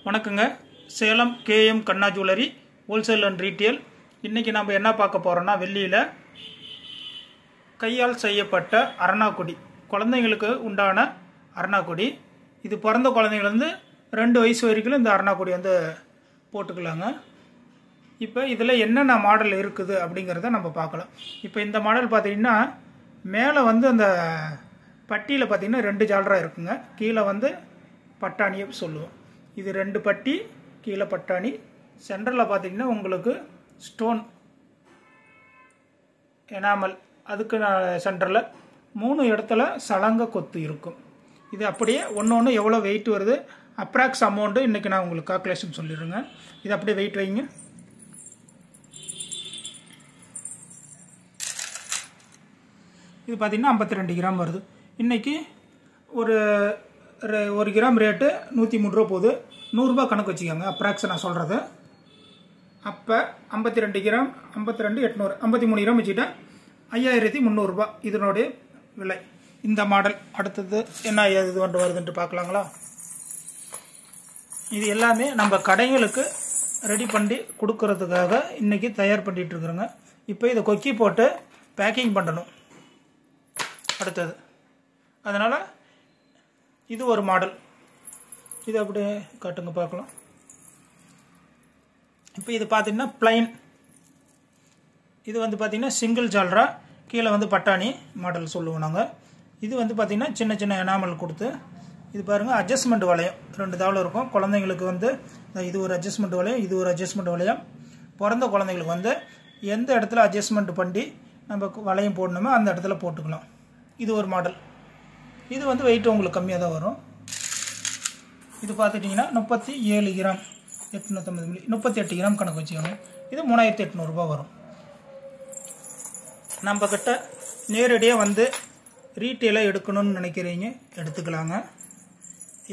வணக்கங்க. Salem KM Kanna jewellery wholesale and retail. இன்றைக்கி நம்ம என்ன பார்க்க போகிறோன்னா, வெள்ளியில் கையால் செய்யப்பட்ட அரணாக்குடி, குழந்தைங்களுக்கு உண்டான அரணாக்குடி. இது பிறந்த குழந்தைங்கள்லேருந்து 2 வயசு வரைக்கும் இந்த அரணாக்குடி வந்து போட்டுக்கலாங்க. இப்போ இதில் என்னென்ன மாடல் இருக்குது அப்படிங்கிறத நம்ம பார்க்கலாம். இப்போ இந்த மாடல் பார்த்திங்கன்னா, மேலே வந்து அந்த பட்டியில் பார்த்திங்கன்னா 2 ஜாலராக இருக்குங்க. கீழே வந்து பட்டாணியை சொல்லுவோம். இது 2 பட்டி, கீழே பட்டாணி. சென்டரில் பார்த்திங்கன்னா உங்களுக்கு ஸ்டோன் எனாமல், அதுக்கு சென்டரில் 3 இடத்துல சலங்க கொத்து இருக்கும். இது அப்படியே ஒன்று எவ்வளோ வெயிட் வருது, அப்ராக்ஸ் அமௌண்ட்டு இன்றைக்கி நான் உங்களுக்கு கால்குலேஷன் சொல்லிடுறேங்க. இது அப்படியே வெயிட் வைங்க. இது பார்த்திங்கன்னா 52 கிராம் வருது. இன்றைக்கி ஒரு 1 கிராம் ரேட்டு 103 ரூபா போகுது. 100 ரூபா கணக்கு வச்சுக்கோங்க, அப்ராக்ஸ் நான் சொல்கிறது. அப்போ 52 கிராம் 52 800 53 கிராம் வச்சுக்கிட்டேன். 5300 ரூபா இதனுடைய விலை. இந்த மாடல் அடுத்தது என்ன இது கொண்டு வருதுன்ட்டு பார்க்கலாங்களா. இது எல்லாமே நம்ம கடைகளுக்கு ரெடி பண்ணி கொடுக்கறதுக்காக இன்றைக்கி தயார் பண்ணிகிட்டு இருக்கிறோங்க. இப்போ இதை கொக்கி போட்டு பேக்கிங் பண்ணணும் அடுத்தது. அதனால் இது ஒரு மாடல். இது அப்படியே காட்டுங்க பார்க்கலாம். இப்போ இது பார்த்திங்கன்னா பிளைன். இது வந்து பார்த்திங்கன்னா சிங்கிள் ஜாலரா, கீழே வந்து பட்டாணி மாடல் சொல்லுவோம் நாங்கள். இது வந்து பார்த்திங்கன்னா சின்ன சின்ன எனாமல் கொடுத்து, இது பாருங்கள் அட்ஜஸ்ட்மெண்ட் வளையம் 2 தாவல் இருக்கும். குழந்தைங்களுக்கு வந்து இது ஒரு அட்ஜஸ்ட்மெண்ட் வளையம், இது ஒரு அட்ஜஸ்ட்மெண்ட் வளையம். பிறந்த குழந்தைங்களுக்கு வந்து எந்த இடத்துல அட்ஜஸ்ட்மெண்ட் பண்ணி நம்ம வளையம் போடணுமோ அந்த இடத்துல போட்டுக்கலாம். இது ஒரு மாடல். இது வந்து வெயிட் உங்களுக்கு கம்மியாக தான் வரும். இது பார்த்துட்டிங்கன்னா 37 கிராம் 850 மில்லி, 38 கிராம் கணக்கு வச்சுக்கோங்க. இது 3800 ரூபா வரும். நம்ம கிட்ட நேரடியாக வந்து ரீட்டெயிலாக எடுக்கணும்னு நினைக்கிறீங்க, எடுத்துக்கலாங்க.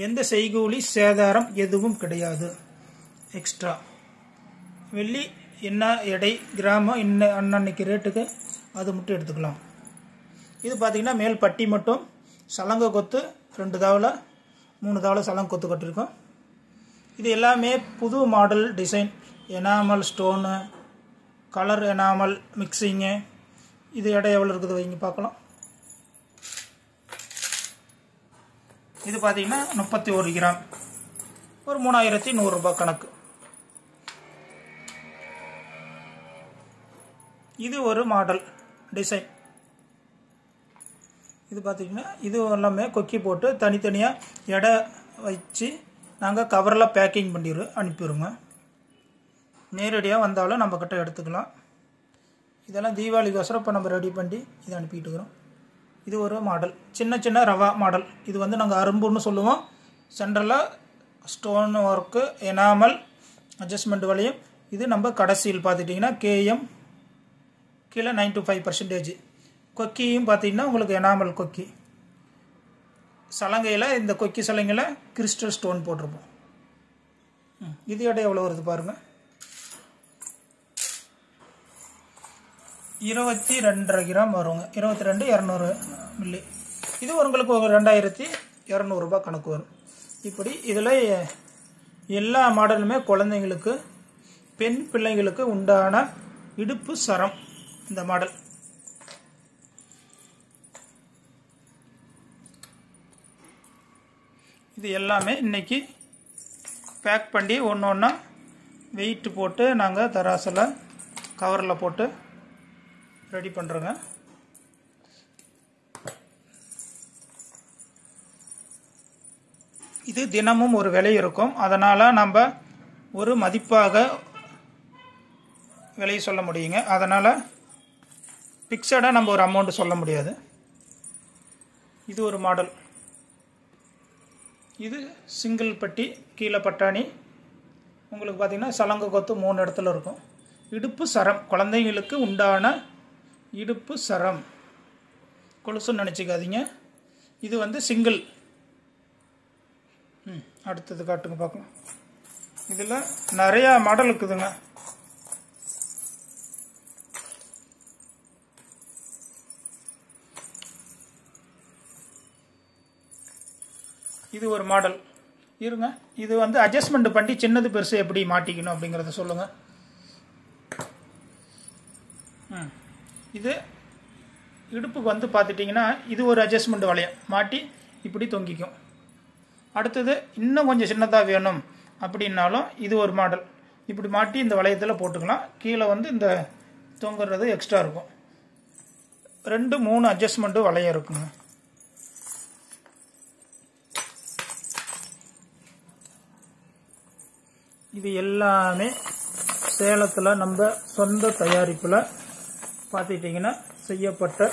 எந்த செய்கூலி சேதாரம் எதுவும் கிடையாது. எக்ஸ்ட்ரா வெள்ளி என்ன எடை கிராமம் அன்னன்னைக்கு ரேட்டுக்கு அது மட்டும் எடுத்துக்கலாம். இது பார்த்திங்கன்னா மேல் பட்டி மட்டும் சலங்க கொத்து 2 தாவலை 3 தாவலை சலங்க கொத்து கட்டிருக்கோம். இது எல்லாமே புது model design, enamel stone, colour enamel mixing. இது எடை எவ்வளோ இருக்குது வைங்க பார்க்கலாம். இது பார்த்திங்கன்னா 31 கிராம் ஒரு 3100 ரூபா கணக்கு. இது ஒரு மாடல் டிசைன். இது பார்த்திங்கன்னா இது எல்லாமே கொக்கி போட்டு தனித்தனியாக எடை வச்சு நாங்கள் கவரில் பேக்கிங் பண்ணி அனுப்பிடுங்க. நேரடியாக வந்தாலும் நம்மக்கிட்ட எடுத்துக்கலாம். இதெல்லாம் தீபாவளிக்கோசரம் இப்போ நம்ம ரெடி பண்ணி இதை அனுப்பிட்டு இருக்கிறோம். இது ஒரு மாடல், சின்ன சின்ன ரவா மாடல். இது வந்து நாங்கள் அரும்புன்னு சொல்லுவோம். சென்ட்ரலில் ஸ்டோன் ஒர்க்கு, எனாமல், அட்ஜஸ்ட்மெண்ட் வளையம். இது நம்ம கடைசியில் பார்த்துட்டிங்கன்னா கேஎம் கீழே 95%. கொக்கியும் பார்த்திங்கன்னா உங்களுக்கு எனாமல் கொக்கி. சலங்கையில் இந்த கொக்கி சலங்கையில் கிறிஸ்டல் ஸ்டோன் போட்டிருப்போம். இது எடை எவ்வளோ வருது பாருங்கள். 22.5 கிராம் வருங்க. 22 மில்லி. இது உங்களுக்கு ஒரு 2200 ரூபா கணக்கு வரும். இப்படி இதில் எல்லா மாடலுமே குழந்தைங்களுக்கு, பெண் பிள்ளைங்களுக்கு உண்டான இடுப்பு சரம். இந்த மாடல் இது எல்லாமே இன்றைக்கி பேக் பண்ணி ஒன்று வெயிட்டு போட்டு நாங்கள் தராசில் கவரில் போட்டு ரெடி பண்ணுறோங்க. இது தினமும் ஒரு விலை இருக்கும். அதனால் நம்ம ஒரு மதிப்பாக விலை சொல்ல முடியுங்க. அதனால் ஃபிக்ஸடாக நம்ம ஒரு அமௌண்ட்டு சொல்ல முடியாது. இது ஒரு மாடல். இது சிங்கிள் பட்டி, கீழே பட்டாணி. உங்களுக்கு பார்த்திங்கன்னா சலங்க கொத்து 3 இடத்துல இருக்கும். இடுப்பு சரம், குழந்தைங்களுக்கு உண்டான இடுப்பு சரம். கொலுசுன்னு நினச்சிக்காதீங்க. இது வந்து சிங்கிள். அடுத்தது காட்டுங்க பார்க்கலாம். இதில் நிறையா மாடல் இருக்குதுங்க. இது ஒரு மாடல். இருங்க, இது வந்து அட்ஜஸ்ட்மெண்ட் பண்ணி சின்னது பெருசு எப்படி மாட்டிக்கணும் அப்படிங்கிறத சொல்லுங்கள். இது இடுப்புக்கு வந்து பார்த்துட்டிங்கன்னா இது ஒரு அட்ஜஸ்ட்மெண்ட் வளையம் மாட்டி இப்படி தொங்கிக்கும். அடுத்தது இன்னும் கொஞ்சம் சின்னதாக வேணும் அப்படின்னாலும் இது ஒரு மாடல், இப்படி மாட்டி இந்த வளையத்தில் போட்டுக்கலாம். கீழே வந்து இந்த தொங்குறது எக்ஸ்ட்ரா இருக்கும். 2-3 அட்ஜஸ்ட்மெண்ட்டு வளையம் இருக்குங்க. இது எல்லாமே சேலத்தில் நம்ம சொந்த தயாரிப்பில் பார்த்துட்டிங்கன்னா செய்யப்பட்ட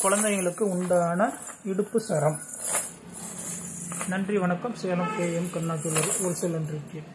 குழந்தைங்களுக்கு உண்டான இடுப்பு சரம். நன்றி, வணக்கம். Salem KM Kanna jewellery wholesale and retail.